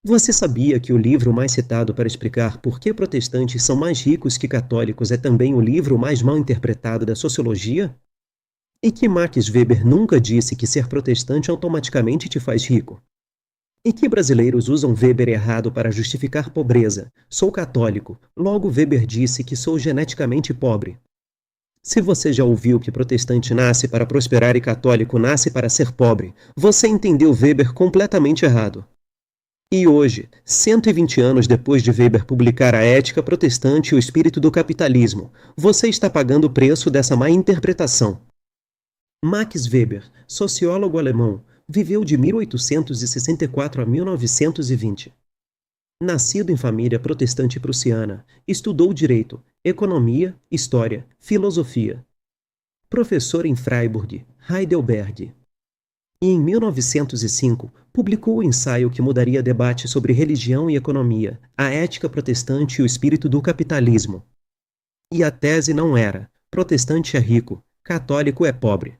Você sabia que o livro mais citado para explicar por que protestantes são mais ricos que católicos é também o livro mais mal interpretado da sociologia? E que Max Weber nunca disse que ser protestante automaticamente te faz rico? E que brasileiros usam Weber errado para justificar pobreza? Sou católico, logo Weber disse que sou geneticamente pobre. Se você já ouviu que protestante nasce para prosperar e católico nasce para ser pobre, você entendeu Weber completamente errado. E hoje, 120 anos depois de Weber publicar A Ética Protestante e o Espírito do Capitalismo, você está pagando o preço dessa má interpretação. Max Weber, sociólogo alemão, viveu de 1864 a 1920. Nascido em família protestante prussiana, estudou direito, economia, história, filosofia. Professor em Freiburg, Heidelberg. E em 1905, publicou o ensaio que mudaria debate sobre religião e economia, a ética protestante e o espírito do capitalismo. E a tese não era: protestante é rico, católico é pobre.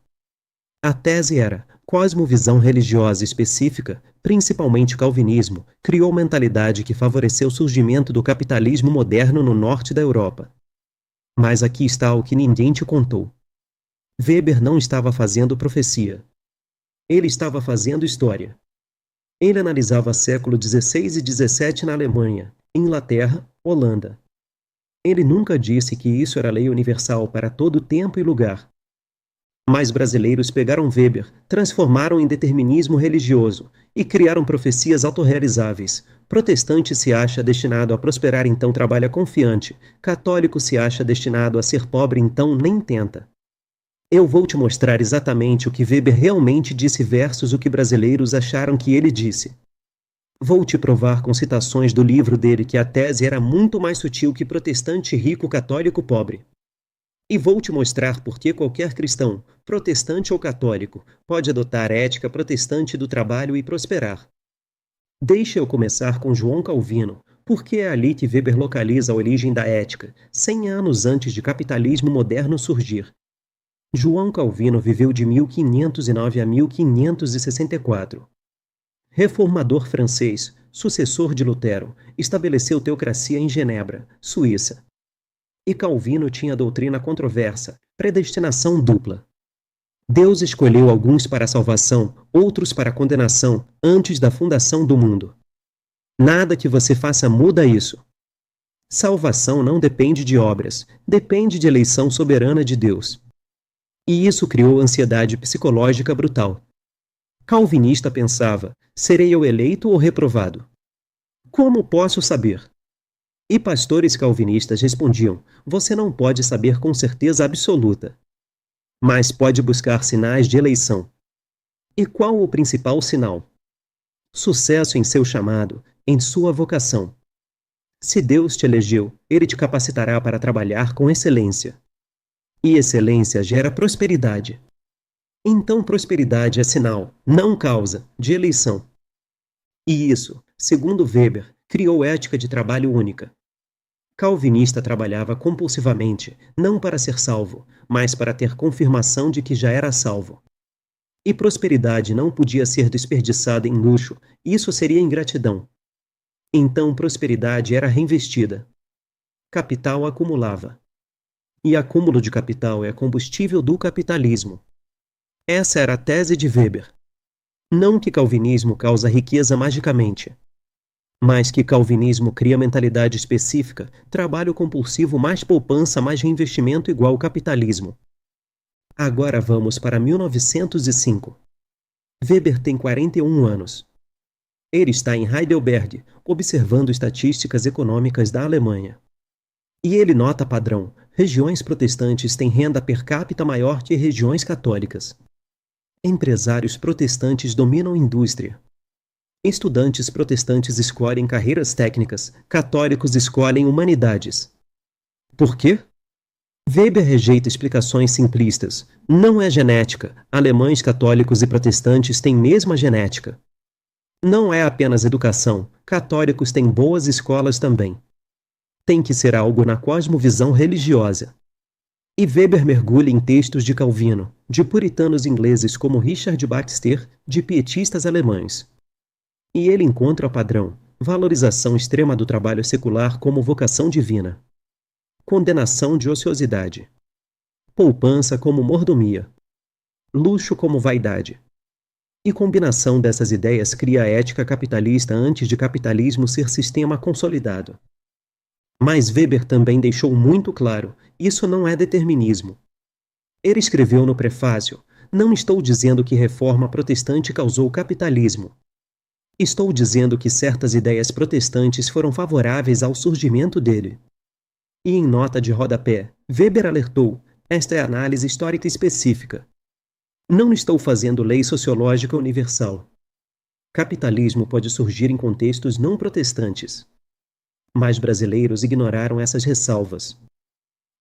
A tese era: cosmovisão religiosa específica, principalmente calvinismo, criou mentalidade que favoreceu o surgimento do capitalismo moderno no norte da Europa. Mas aqui está o que ninguém te contou. Weber não estava fazendo profecia. Ele estava fazendo história. Ele analisava século XVI e XVII na Alemanha, Inglaterra, Holanda. Ele nunca disse que isso era lei universal para todo tempo e lugar. Mas brasileiros pegaram Weber, transformaram em determinismo religioso e criaram profecias autorrealizáveis. Protestante se acha destinado a prosperar, então trabalha confiante. Católico se acha destinado a ser pobre, então nem tenta. Eu vou te mostrar exatamente o que Weber realmente disse versus o que brasileiros acharam que ele disse. Vou te provar com citações do livro dele que a tese era muito mais sutil que protestante rico católico pobre. E vou te mostrar por que qualquer cristão, protestante ou católico, pode adotar a ética protestante do trabalho e prosperar. Deixa eu começar com João Calvino, porque é ali que Weber localiza a origem da ética, 100 anos antes de capitalismo moderno surgir. João Calvino viveu de 1509 a 1564. Reformador francês, sucessor de Lutero, estabeleceu teocracia em Genebra, Suíça. E Calvino tinha doutrina controversa, predestinação dupla. Deus escolheu alguns para a salvação, outros para a condenação, antes da fundação do mundo. Nada que você faça muda isso. Salvação não depende de obras, depende de eleição soberana de Deus. E isso criou ansiedade psicológica brutal. Calvinista pensava: serei eu eleito ou reprovado? Como posso saber? E pastores calvinistas respondiam: você não pode saber com certeza absoluta, mas pode buscar sinais de eleição. E qual o principal sinal? Sucesso em seu chamado, em sua vocação. Se Deus te elegeu, Ele te capacitará para trabalhar com excelência. E excelência gera prosperidade. Então prosperidade é sinal, não causa, de eleição. E isso, segundo Weber, criou ética de trabalho única. Calvinista trabalhava compulsivamente, não para ser salvo, mas para ter confirmação de que já era salvo. E prosperidade não podia ser desperdiçada em luxo, isso seria ingratidão. Então prosperidade era reinvestida. Capital acumulava. E acúmulo de capital é combustível do capitalismo. Essa era a tese de Weber. Não que calvinismo causa riqueza magicamente, mas que calvinismo cria mentalidade específica, trabalho compulsivo mais poupança mais reinvestimento igual capitalismo. Agora vamos para 1905. Weber tem 41 anos. Ele está em Heidelberg, observando estatísticas econômicas da Alemanha. E ele nota padrão: regiões protestantes têm renda per capita maior que regiões católicas. Empresários protestantes dominam indústria. Estudantes protestantes escolhem carreiras técnicas, católicos escolhem humanidades. Por quê? Weber rejeita explicações simplistas. Não é genética. Alemães católicos e protestantes têm mesma genética. Não é apenas educação. Católicos têm boas escolas também. Tem que ser algo na cosmovisão religiosa. E Weber mergulha em textos de Calvino, de puritanos ingleses como Richard Baxter, de pietistas alemães. E ele encontra o padrão: Valorização extrema do trabalho secular como vocação divina. Condenação de ociosidade. Poupança como mordomia. Luxo como vaidade. E combinação dessas ideias cria a ética capitalista antes de capitalismo ser sistema consolidado. Mas Weber também deixou muito claro, isso não é determinismo. Ele escreveu no prefácio: não estou dizendo que reforma protestante causou capitalismo. Estou dizendo que certas ideias protestantes foram favoráveis ao surgimento dele. E em nota de rodapé, Weber alertou: esta é análise histórica específica. Não estou fazendo lei sociológica universal. Capitalismo pode surgir em contextos não protestantes. Mas brasileiros ignoraram essas ressalvas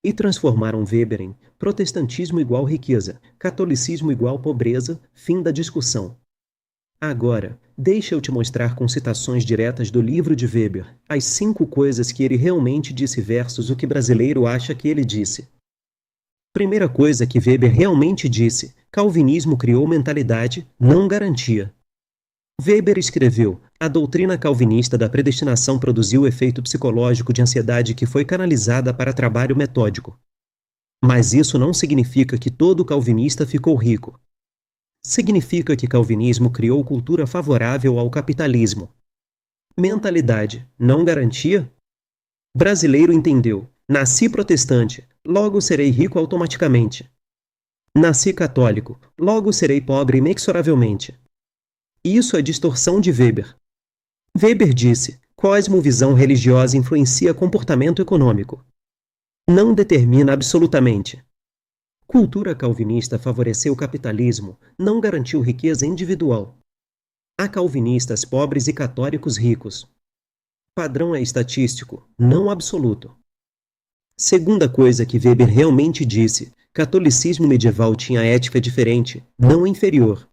e transformaram Weber em protestantismo igual riqueza, catolicismo igual pobreza, fim da discussão. Agora, deixa eu te mostrar com citações diretas do livro de Weber as 5 coisas que ele realmente disse versus o que brasileiro acha que ele disse. Primeira coisa que Weber realmente disse: calvinismo criou mentalidade, não garantia. Weber escreveu: a doutrina calvinista da predestinação produziu o efeito psicológico de ansiedade que foi canalizada para trabalho metódico. Mas isso não significa que todo calvinista ficou rico. Significa que calvinismo criou cultura favorável ao capitalismo. Mentalidade, não garantia? Brasileiro entendeu: nasci protestante, logo serei rico automaticamente. Nasci católico, logo serei pobre inexoravelmente. Isso é distorção de Weber. Weber disse: cosmovisão religiosa influencia comportamento econômico. Não determina absolutamente. Cultura calvinista favoreceu o capitalismo, não garantiu riqueza individual. Há calvinistas pobres e católicos ricos. Padrão é estatístico, não absoluto. Segunda coisa que Weber realmente disse: catolicismo medieval tinha ética diferente, não inferior.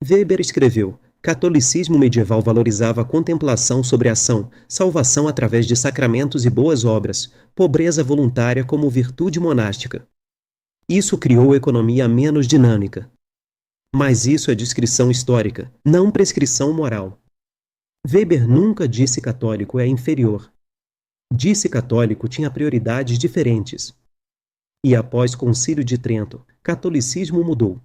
Weber escreveu: catolicismo medieval valorizava a contemplação sobre a ação, salvação através de sacramentos e boas obras, pobreza voluntária como virtude monástica. Isso criou economia menos dinâmica. Mas isso é descrição histórica, não prescrição moral. Weber nunca disse católico é inferior. Disse católico tinha prioridades diferentes. E após Concílio de Trento, catolicismo mudou.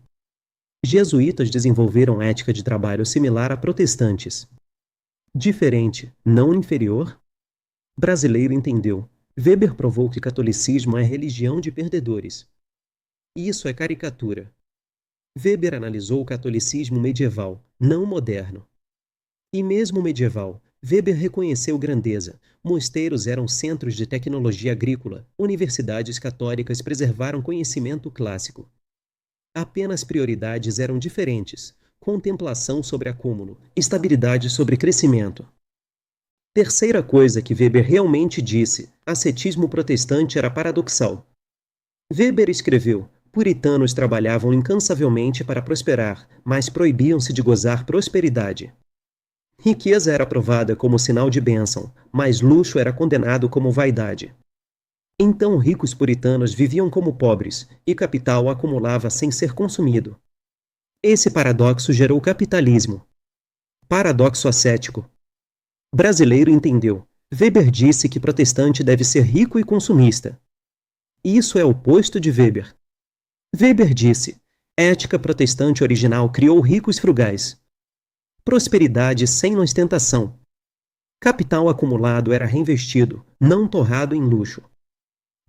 Jesuítas desenvolveram ética de trabalho similar a protestantes. Diferente, não inferior? Brasileiro entendeu. Weber provou que catolicismo é religião de perdedores. Isso é caricatura. Weber analisou o catolicismo medieval, não moderno. E mesmo medieval, Weber reconheceu grandeza. Mosteiros eram centros de tecnologia agrícola, universidades católicas preservaram conhecimento clássico. Apenas prioridades eram diferentes: contemplação sobre acúmulo, estabilidade sobre crescimento. Terceira coisa que Weber realmente disse: ascetismo protestante era paradoxal. Weber escreveu: puritanos trabalhavam incansavelmente para prosperar, mas proibiam-se de gozar prosperidade. Riqueza era aprovada como sinal de bênção, mas luxo era condenado como vaidade. Então ricos puritanos viviam como pobres, e capital acumulava sem ser consumido. Esse paradoxo gerou capitalismo. Paradoxo ascético. Brasileiro entendeu. Weber disse que protestante deve ser rico e consumista. Isso é o oposto de Weber. Weber disse: ética protestante original criou ricos frugais. Prosperidade sem ostentação. Capital acumulado era reinvestido, não torrado em luxo.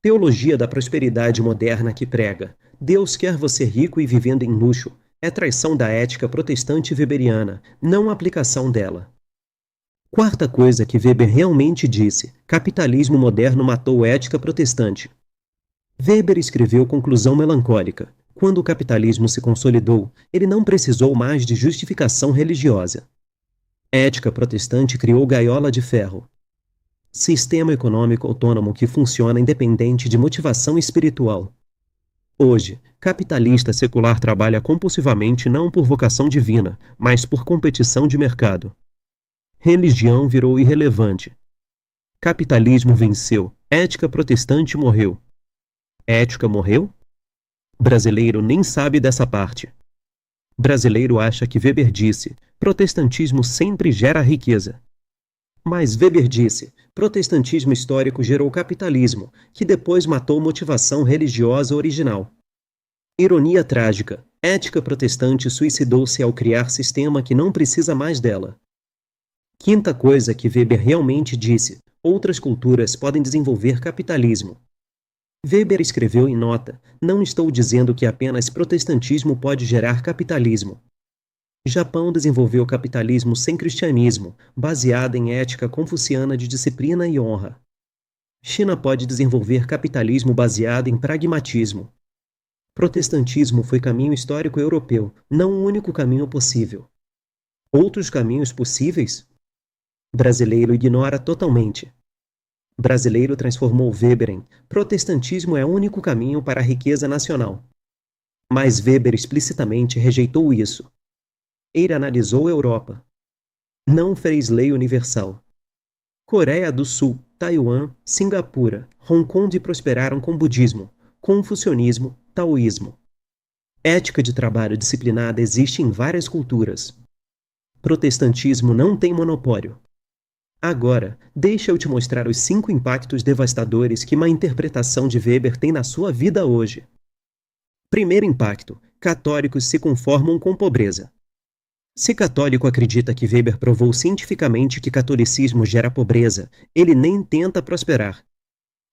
Teologia da prosperidade moderna que prega: Deus quer você rico e vivendo em luxo, é traição da ética protestante weberiana, não aplicação dela. Quarta coisa que Weber realmente disse: capitalismo moderno matou ética protestante. Weber escreveu conclusão melancólica: quando o capitalismo se consolidou, ele não precisou mais de justificação religiosa. Ética protestante criou gaiola de ferro. Sistema econômico autônomo que funciona independente de motivação espiritual. Hoje, capitalista secular trabalha compulsivamente não por vocação divina, mas por competição de mercado. Religião virou irrelevante. Capitalismo venceu, ética protestante morreu. Ética morreu? Brasileiro nem sabe dessa parte. Brasileiro acha que Weber disse: protestantismo sempre gera riqueza. Mas Weber disse: protestantismo histórico gerou capitalismo, que depois matou motivação religiosa original. Ironia trágica: ética protestante suicidou-se ao criar sistema que não precisa mais dela. Quinta coisa que Weber realmente disse: outras culturas podem desenvolver capitalismo. Weber escreveu em nota: não estou dizendo que apenas protestantismo pode gerar capitalismo. Japão desenvolveu capitalismo sem cristianismo, baseado em ética confuciana de disciplina e honra. China pode desenvolver capitalismo baseado em pragmatismo. Protestantismo foi caminho histórico europeu, não o único caminho possível. Outros caminhos possíveis? Brasileiro ignora totalmente. Brasileiro transformou Weber em: protestantismo é o único caminho para a riqueza nacional. Mas Weber explicitamente rejeitou isso. Ele analisou a Europa. Não fez lei universal. Coreia do Sul, Taiwan, Singapura, Hong Kong prosperaram com budismo, confucionismo, taoísmo. Ética de trabalho disciplinada existe em várias culturas. Protestantismo não tem monopólio. Agora, deixa eu te mostrar os 5 impactos devastadores que uma interpretação de Weber tem na sua vida hoje. Primeiro impacto: católicos se conformam com pobreza. Se católico acredita que Weber provou cientificamente que catolicismo gera pobreza, ele nem tenta prosperar.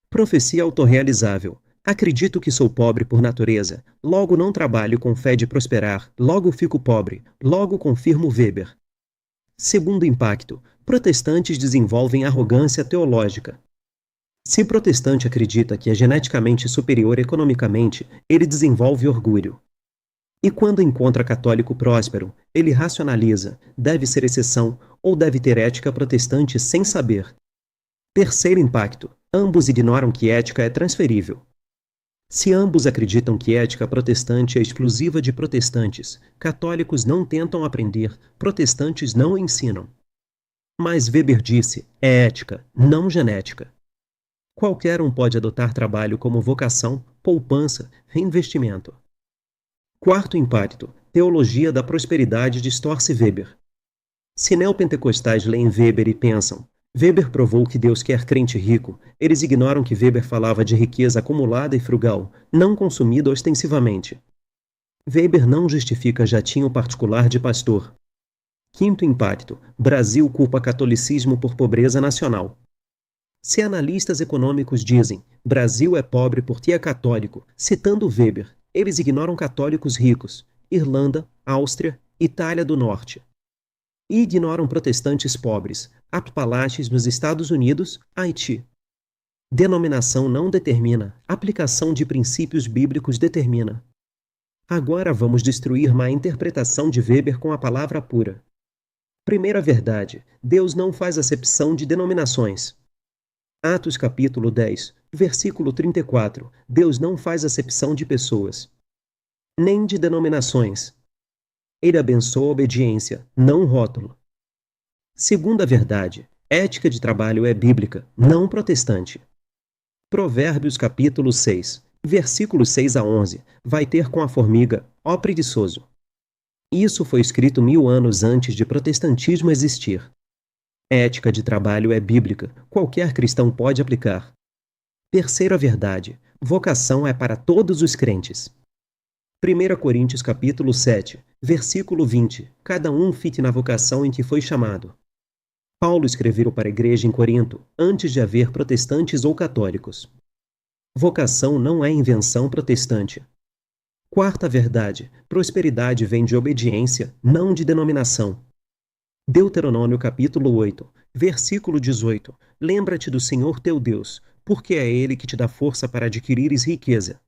Profecia autorrealizável: acredito que sou pobre por natureza, logo não trabalho com fé de prosperar, logo fico pobre, logo confirmo Weber. Segundo impacto: protestantes desenvolvem arrogância teológica. Se protestante acredita que é geneticamente superior economicamente, ele desenvolve orgulho. E quando encontra católico próspero, ele racionaliza: deve ser exceção ou deve ter ética protestante sem saber. Terceiro impacto: ambos ignoram que ética é transferível. Se ambos acreditam que ética protestante é exclusiva de protestantes, católicos não tentam aprender, protestantes não ensinam. Mas Weber disse: é ética, não genética. Qualquer um pode adotar trabalho como vocação, poupança, reinvestimento. Quarto impacto: teologia da prosperidade distorce Weber. Se neopentecostais leem Weber e pensam: Weber provou que Deus quer crente rico, eles ignoram que Weber falava de riqueza acumulada e frugal, não consumida ostensivamente. Weber não justifica jatinho particular de pastor. Quinto impacto: Brasil culpa catolicismo por pobreza nacional. Se analistas econômicos dizem: Brasil é pobre porque é católico, citando Weber, eles ignoram católicos ricos, Irlanda, Áustria, Itália do Norte. E ignoram protestantes pobres, Apalaches nos Estados Unidos, Haiti. Denominação não determina, aplicação de princípios bíblicos determina. Agora vamos destruir má interpretação de Weber com a palavra pura. Primeira verdade: Deus não faz acepção de denominações. Atos capítulo 10, versículo 34, Deus não faz acepção de pessoas, nem de denominações. Ele abençoa a obediência, não rótulo. Segunda verdade: ética de trabalho é bíblica, não protestante. Provérbios capítulo 6, versículos 6 a 11, vai ter com a formiga: ó preguiçoso. Isso foi escrito 1000 anos antes de protestantismo existir. Ética de trabalho é bíblica, qualquer cristão pode aplicar. Terceira verdade: vocação é para todos os crentes. 1 Coríntios capítulo 7, versículo 20, cada um fique na vocação em que foi chamado. Paulo escreveu para a igreja em Corinto, antes de haver protestantes ou católicos. Vocação não é invenção protestante. Quarta verdade: prosperidade vem de obediência, não de denominação. Deuteronômio capítulo 8, versículo 18, lembra-te do Senhor teu Deus, porque é Ele que te dá força para adquirires riqueza.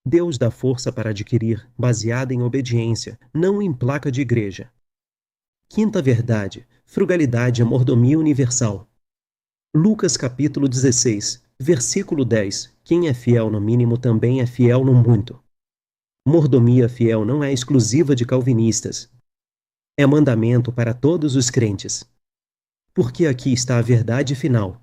Deus dá força para adquirir, baseada em obediência, não em placa de igreja. Quinta verdade: frugalidade é mordomia universal. Lucas capítulo 16, versículo 10, quem é fiel no mínimo também é fiel no muito. Mordomia fiel não é exclusiva de calvinistas. É mandamento para todos os crentes. Porque aqui está a verdade final.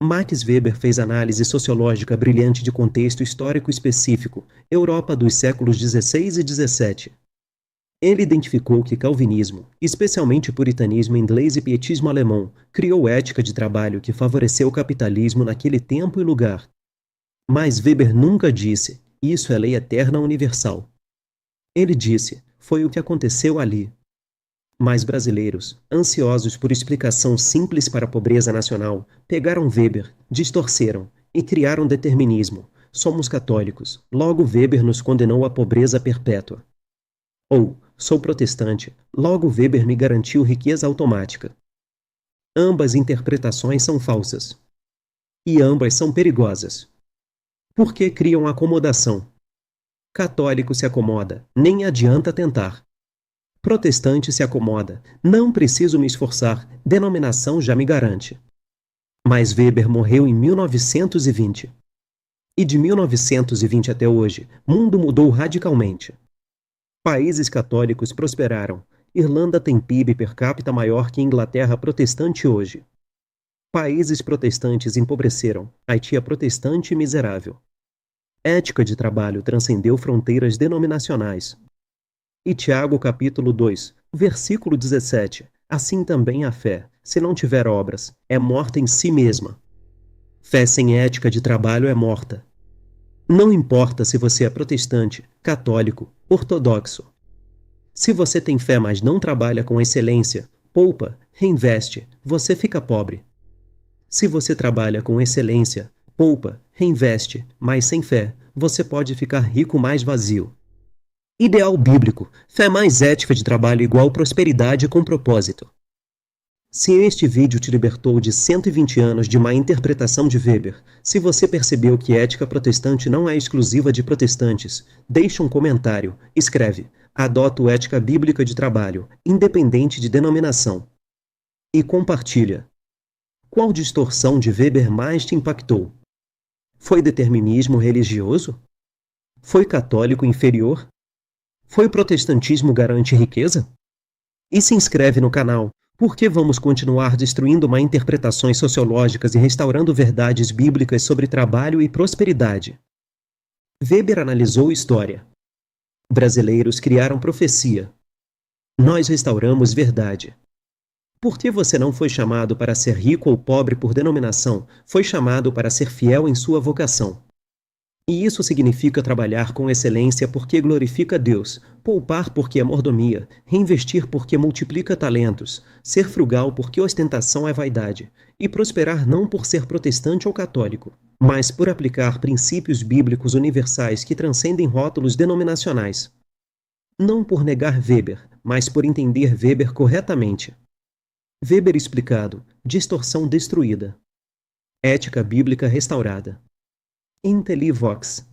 Max Weber fez análise sociológica brilhante de contexto histórico específico, Europa dos séculos XVI e XVII. Ele identificou que calvinismo, especialmente puritanismo inglês e pietismo alemão, criou ética de trabalho que favoreceu o capitalismo naquele tempo e lugar. Mas Weber nunca disse, isso é lei eterna universal. Ele disse, foi o que aconteceu ali. Mas brasileiros, ansiosos por explicação simples para a pobreza nacional, pegaram Weber, distorceram e criaram determinismo. Somos católicos, logo Weber nos condenou à pobreza perpétua. Ou, sou protestante, logo Weber me garantiu riqueza automática. Ambas interpretações são falsas. E ambas são perigosas. Por que criam acomodação? Católico se acomoda, nem adianta tentar. Protestante se acomoda, não preciso me esforçar, denominação já me garante. Mas Weber morreu em 1920. E de 1920 até hoje, mundo mudou radicalmente. Países católicos prosperaram. Irlanda tem PIB per capita maior que Inglaterra protestante hoje. Países protestantes empobreceram. Haiti é protestante e miserável. Ética de trabalho transcendeu fronteiras denominacionais. E Tiago capítulo 2, versículo 17. Assim também a fé, se não tiver obras, é morta em si mesma. Fé sem ética de trabalho é morta. Não importa se você é protestante, católico, ortodoxo. Se você tem fé, mas não trabalha com excelência, poupa, reinveste, você fica pobre. Se você trabalha com excelência, poupa, reinveste, mas sem fé, você pode ficar rico mais vazio. Ideal bíblico, fé mais ética de trabalho igual prosperidade com propósito. Se este vídeo te libertou de 120 anos de má interpretação de Weber, se você percebeu que ética protestante não é exclusiva de protestantes, deixa um comentário, escreve, adoto ética bíblica de trabalho, independente de denominação. E compartilha. Qual distorção de Weber mais te impactou? Foi determinismo religioso? Foi católico inferior? Foi protestantismo garante riqueza? E se inscreve no canal, porque vamos continuar destruindo má interpretações sociológicas e restaurando verdades bíblicas sobre trabalho e prosperidade. Weber analisou história. Brasileiros criaram profecia. Nós restauramos verdade. Por que você não foi chamado para ser rico ou pobre por denominação, foi chamado para ser fiel em sua vocação. E isso significa trabalhar com excelência porque glorifica Deus, poupar porque é mordomia, reinvestir porque multiplica talentos, ser frugal porque ostentação é vaidade, e prosperar não por ser protestante ou católico, mas por aplicar princípios bíblicos universais que transcendem rótulos denominacionais. Não por negar Weber, mas por entender Weber corretamente. Weber explicado, distorção destruída. Ética bíblica restaurada. IntelliVox